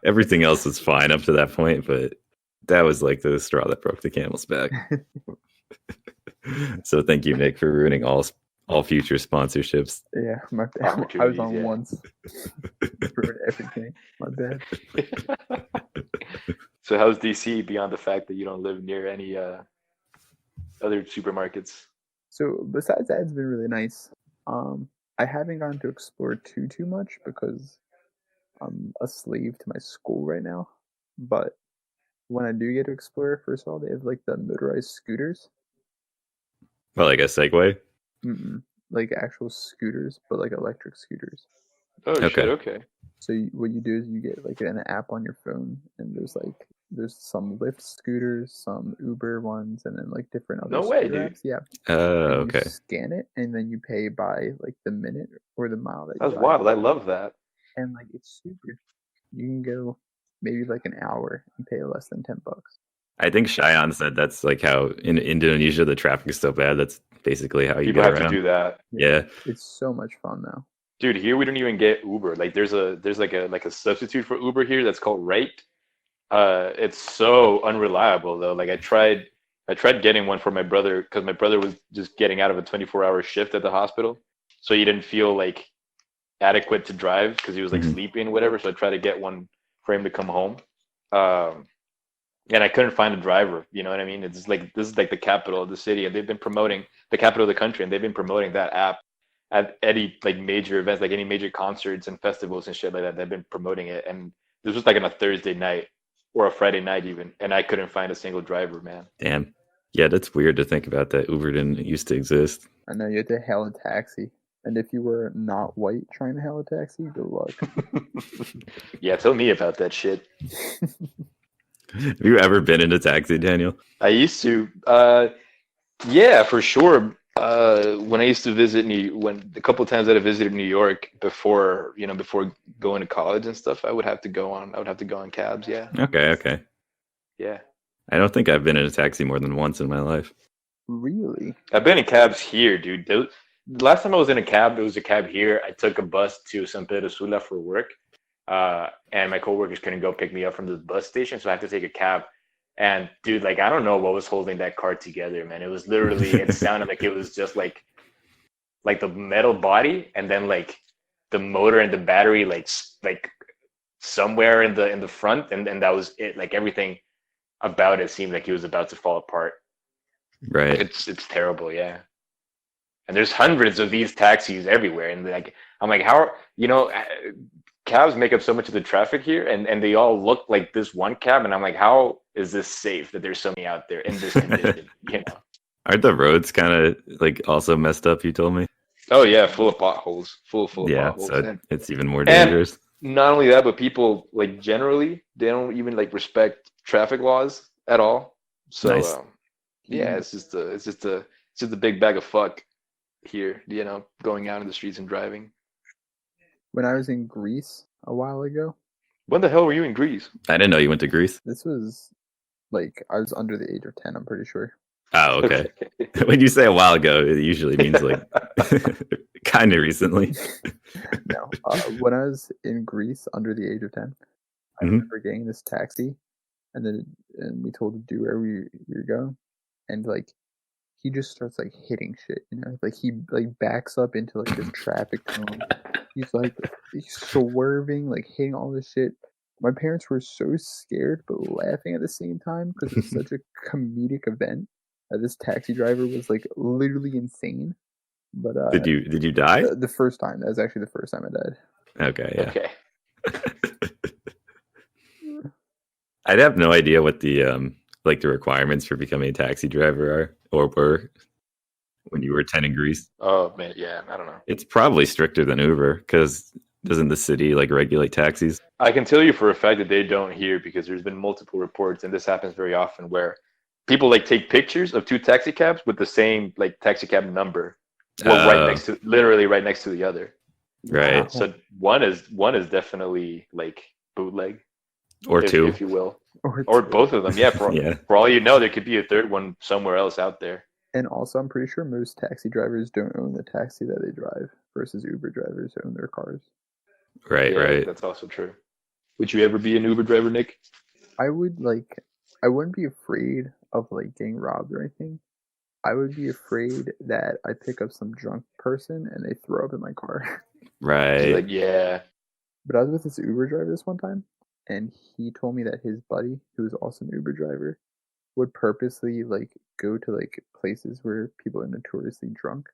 Everything else was fine up to that point, but that was like the straw that broke the camel's back. So thank you, Nick, for ruining all future sponsorships. Yeah, my bad. I was on once. Ruined everything. My bad. So how's DC beyond the fact that you don't live near any other supermarkets? So besides that, it's been really nice. I haven't gotten to explore too much because I'm a slave to my school right now. But when I do get to explore, first of all, they have like the motorized scooters. Well, like a Segway? Like actual scooters, but like electric scooters. Oh, okay. Shit, okay. So what you do is you get like an app on your phone, and there's some Lyft scooters, some Uber ones, and then like different other apps. Yeah. Okay. You scan it, and then you pay by like the minute or the mile that That's wild. I love that. And like it's super. You can go maybe like an hour and pay less than $10. I think Cheyenne said that's like how in Indonesia the traffic is so bad. That's basically how you people get have around. To do that. Yeah. It's so much fun though. Dude, here we don't even get Uber. Like there's like a substitute for Uber here that's called Right. It's so unreliable though. Like I tried getting one for my brother because my brother was just getting out of a 24-hour shift at the hospital, so he didn't feel like adequate to drive because he was like sleeping and whatever. So I tried to get one for him to come home, and I couldn't find a driver. You know what I mean? It's like this is like the capital of the city, and they've been promoting the capital of the country, and they've been promoting that app at any like major events, like any major concerts and festivals and shit like that. They've been promoting it, and this was like on a Thursday night or a Friday night even, and I couldn't find a single driver, man. Damn. Yeah, that's weird to think about that Uber didn't used to exist. I know you had to hail a taxi. And if you were not white trying to hail a taxi, good luck. Yeah, tell me about that shit. Have you ever been in a taxi, Daniel? I used to. Yeah, for sure. When I used to visit when the couple times that I visited New York before, before going to college and stuff, I would have to go on cabs. Yeah, Okay. yeah. I don't think I've been in a taxi more than once in my life. Really? I've been in cabs here, dude. The last time I was in a cab, it was a cab here. I took a bus to San Pedro Sula for work, and my coworkers couldn't go pick me up from the bus station, so I had to take a cab. And dude, like I don't know what was holding that car together, man. It was literally, it sounded like it was just like the metal body, and then like the motor and the battery, like somewhere in the front, and that was it. Like everything about it seemed like it was about to fall apart. Right. It's terrible, yeah. And there's hundreds of these taxis everywhere, and like I'm like, how cabs make up so much of the traffic here, and they all look like this one cab, and I'm like, how is this safe that there's so many out there in this condition? Aren't the roads kind of like also messed up? You told me. Oh yeah, full of potholes, full of potholes. So it's even more dangerous. And not only that, but people like generally they don't even like respect traffic laws at all. So Nice. yeah, it's just a big bag of fuck here, going out in the streets and driving. When I was in Greece a while ago, When the hell were you in Greece? I didn't know you went to Greece. this was like I was under the age of 10, I'm pretty sure. Oh, okay. When you say a while ago, it usually means like kind of recently. No, when I was in Greece under the age of 10, I Mhm. remember getting this taxi, and we told to do where we were going, and like he just starts like hitting shit, like he like backs up into like this traffic cone. He's swerving, like hitting all this shit. My parents were so scared but laughing at the same time because it's such a comedic event. This taxi driver was like literally insane. But Did you die? the first time, that was actually the first time I died. Okay, yeah. Okay. I'd have no idea what the like the requirements for becoming a taxi driver are or were when you were 10 in Greece. Oh man, yeah, I don't know. It's probably stricter than Uber because doesn't the city like regulate taxis? I can tell you for a fact that they don't here because there's been multiple reports, and this happens very often where people like take pictures of two taxi cabs with the same like taxi cab number, literally right next to the other. Right. Wow. So one is definitely like bootleg, Or two. if you will, or two. both of them. Yeah, Yeah. for all you know, there could be a third one somewhere else out there. And also, I'm pretty sure most taxi drivers don't own the taxi that they drive versus Uber drivers own their cars. Right, Yeah, right. That's also true. Would you ever be an Uber driver, Nick? I wouldn't be afraid of like getting robbed or anything. I would be afraid that I pick up some drunk person and they throw up in my car. Right. Like, yeah. But I was with this Uber driver this one time, and he told me that his buddy, who was also an Uber driver, would purposely like go to like places where people are notoriously drunk,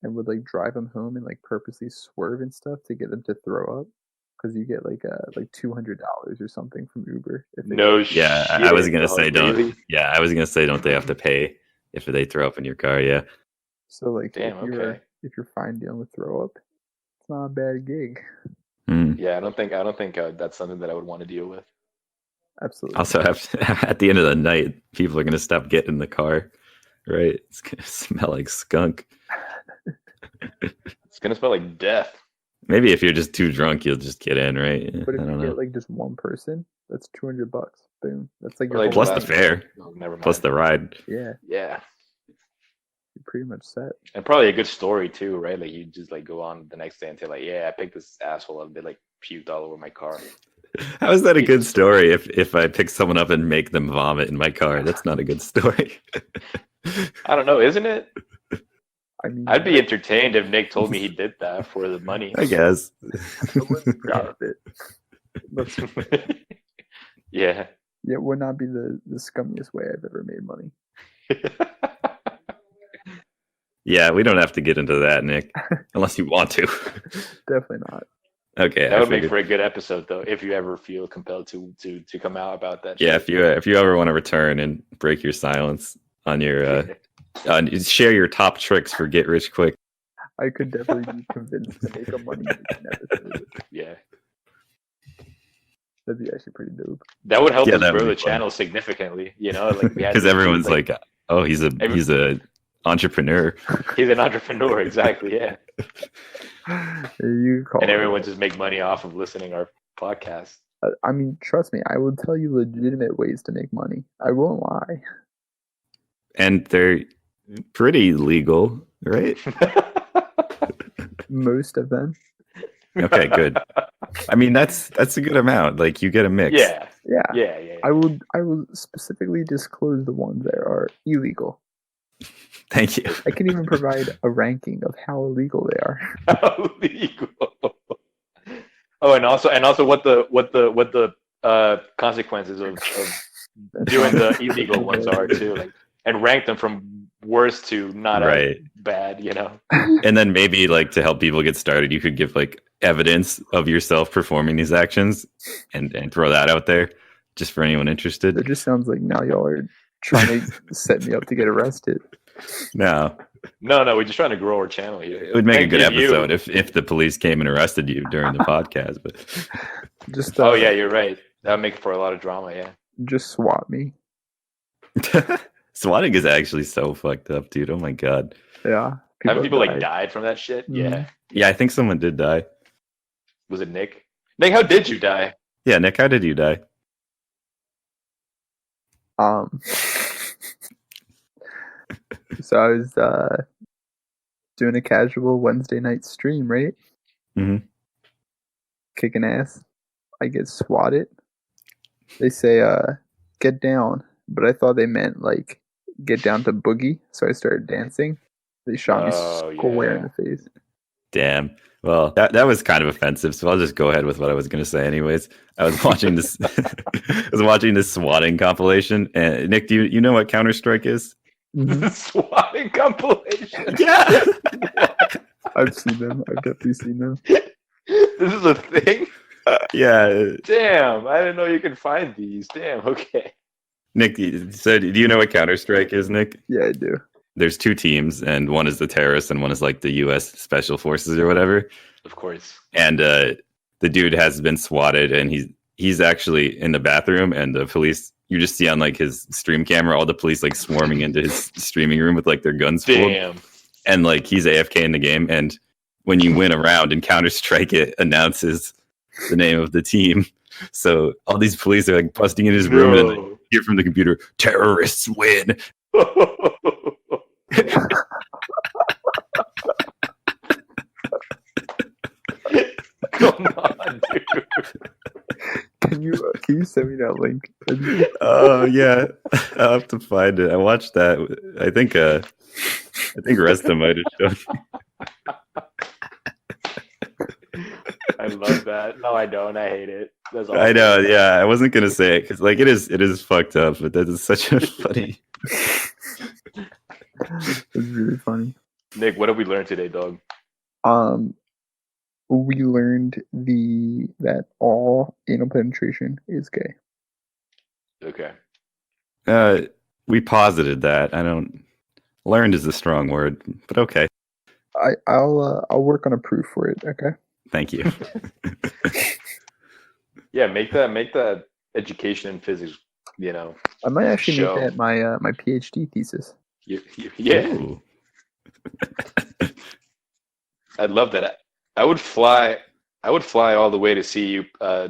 and would like drive them home and like purposely swerve and stuff to get them to throw up, because you get like $200 or something from Uber. If they No Yeah, shit. I was gonna say Really? I was gonna say don't they have to pay if they throw up in your car? Yeah. So like Damn, okay. if you're fine dealing with throw up, it's not a bad gig. Mm. Yeah, I don't think that's something that I would want to deal with. Absolutely. Also, at the end of the night, people are gonna stop getting in the car, right? It's gonna smell like skunk. It's gonna smell like death. Maybe if you're just too drunk, you'll just get in, right? But if I you don't know. get like just one person, that's $200. Boom. That's like Or your like whole Plus the last- fare, Oh, never mind. plus the ride. yeah, Yeah, you're pretty much set. and probably a good story too, right? Like you just like go on the next day and say like, yeah, I picked this asshole up. They like puked all over my car. How is that a good story? If I pick someone up and make them vomit in my car, that's not a good story. I don't know, isn't it? I mean, I'd be entertained if Nick told me he did that for the money. I guess. I wouldn't be proud of it. But Yeah. yeah, it would not be the scummiest way I've ever made money. Yeah, we don't have to get into that, Nick, unless you want to. Definitely not. Okay, That I would make figured. for a good episode, though, if you ever feel compelled to come out about that. Yeah, shit. if you ever want to return and break your silence on your share your top tricks for get rich quick. I could definitely be convinced to make a money making episode. Yeah, That'd be actually pretty dope. that would help Yeah, us that would grow be the fun. channel significantly. Like we had Because to do, everyone's like, Oh, he's a entrepreneur. He's an entrepreneur, exactly. Yeah, You call and it. everyone just make money off of listening our podcast. I mean, trust me, I will tell you legitimate ways to make money. I won't lie. And they're pretty legal, right? Most of them. Okay, good. I mean, that's a good amount. Like you get a mix. Yeah, Yeah. yeah. I will specifically disclose the ones that are illegal. Thank you. I can even provide a ranking of how illegal they are. Illegal. Oh, and also what the consequences of doing the illegal ones are too, like, and rank them from worst to not as bad, you know. And then maybe like to help people get started, you could give like evidence of yourself performing these actions and throw that out there just for anyone interested. It just sounds like now y'all are trying to set me up to get arrested. No, we're just trying to grow our channel here. it would make a good episode if the police came and arrested you during the podcast. But Just oh yeah, you're right. That would make for a lot of drama. Yeah. just swat me. swatting is actually so fucked up, dude. Oh my god. Yeah. Haven't people like died. died from that shit? Mhm. Yeah. Yeah, I think someone did die. Was it Nick? Nick, how did you die? Yeah, Nick, how did you die? So I was doing a casual Wednesday night stream, right? Mhm. Kicking ass. I get swatted. They say, get down. But I thought they meant like get down to boogie. So I started dancing. They shot me square in the face. Damn. Well, that was kind of offensive, so I'll just go ahead with what I was going to say anyways. I was watching this swatting compilation, and Nick, do you know what Counter-Strike is? Mhm. Swatting compilation. Yeah. I've seen them. I've definitely seen them. This is a thing? Yeah. Damn, I didn't know you could find these. Damn, okay. Nick, so do you know what Counter-Strike is, Nick? Yeah, I do. There's two teams, and one is the terrorists, and one is like the U.S. Special Forces or whatever. Of course. And the dude has been swatted, and he's actually in the bathroom, and the police, you just see on like his stream camera, all the police like swarming into his streaming room with like their guns pulled. Damn. And like he's AFK in the game, and when you win a round in Counter-Strike, it announces the name of the team. So all these police are like busting in his room and like, hear from the computer, terrorists win. Come on, dude. Can you send me that link? Oh yeah, I'll have to find it. I watched that. I think Resta might have shown. I love that. No, I don't. I hate it. That's all. I know. Yeah, I wasn't gonna say it because like it is fucked up, but that is such a funny. It's really funny. Nick, what have we learned today, dog? We learned that all anal penetration is gay. Okay. We posited that. I don't. Learned is a strong word, but okay. I'll work on a proof for it. Okay. Thank you. Yeah, make that education in physics. You know. I might actually Show. make that my PhD thesis. Yeah. Ooh. I'd love that. I would fly all the way to see you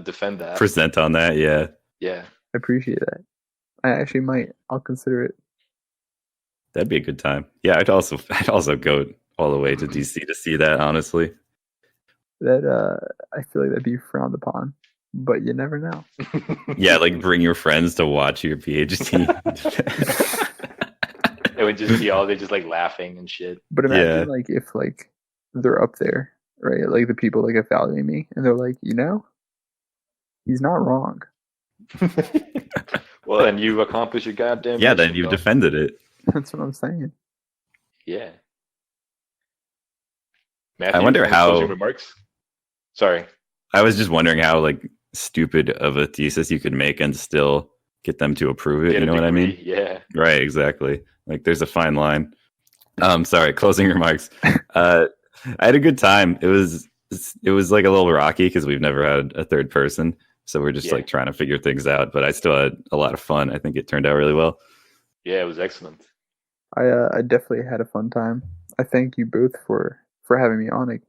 defend that. Present on that, yeah. Yeah. I appreciate that. I actually might. I'll consider it. That'd be a good time. Yeah, I'd also go all the way to DC to see that, honestly. That I feel like that'd be frowned upon, but you never know. Yeah, like bring your friends to watch your PhD. It would just be all they just like laughing and shit. But imagine like if like they're up there, right? Like the people like evaluating me, and they're like, he's not wrong. Well, then you accomplished your goddamn. Yeah, mission, then you've dog. defended it. That's what I'm saying. Yeah. Matthew, I wonder any how- closing remarks. Sorry. I was just wondering how like stupid of a thesis you could make and still get them to approve it. Get You a know what I mean? degree, Yeah. Right, exactly. Like there's a fine line. Sorry, closing remarks. I had a good time. It was like a little rocky because we've never had a third person. So we're just Yeah. like trying to figure things out. But I still had a lot of fun. I think it turned out really well. Yeah, it was excellent. I definitely had a fun time. I thank you both for having me on it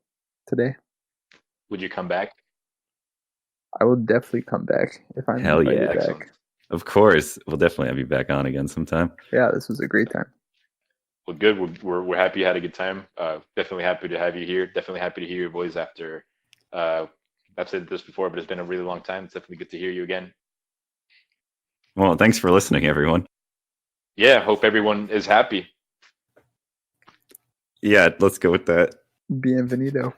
today. Would you come back? I will definitely come back if I'm Hell invited yeah. back. Excellent. Of course, we'll definitely have you back on again sometime. Yeah, this was a great time. Well, good. We're happy you had a good time. Definitely happy to have you here. Definitely happy to hear your voice after. I've said this before, but it's been a really long time. It's definitely good to hear you again. Well, thanks for listening, everyone. Yeah, hope everyone is happy. Yeah, let's go with that. Bienvenido.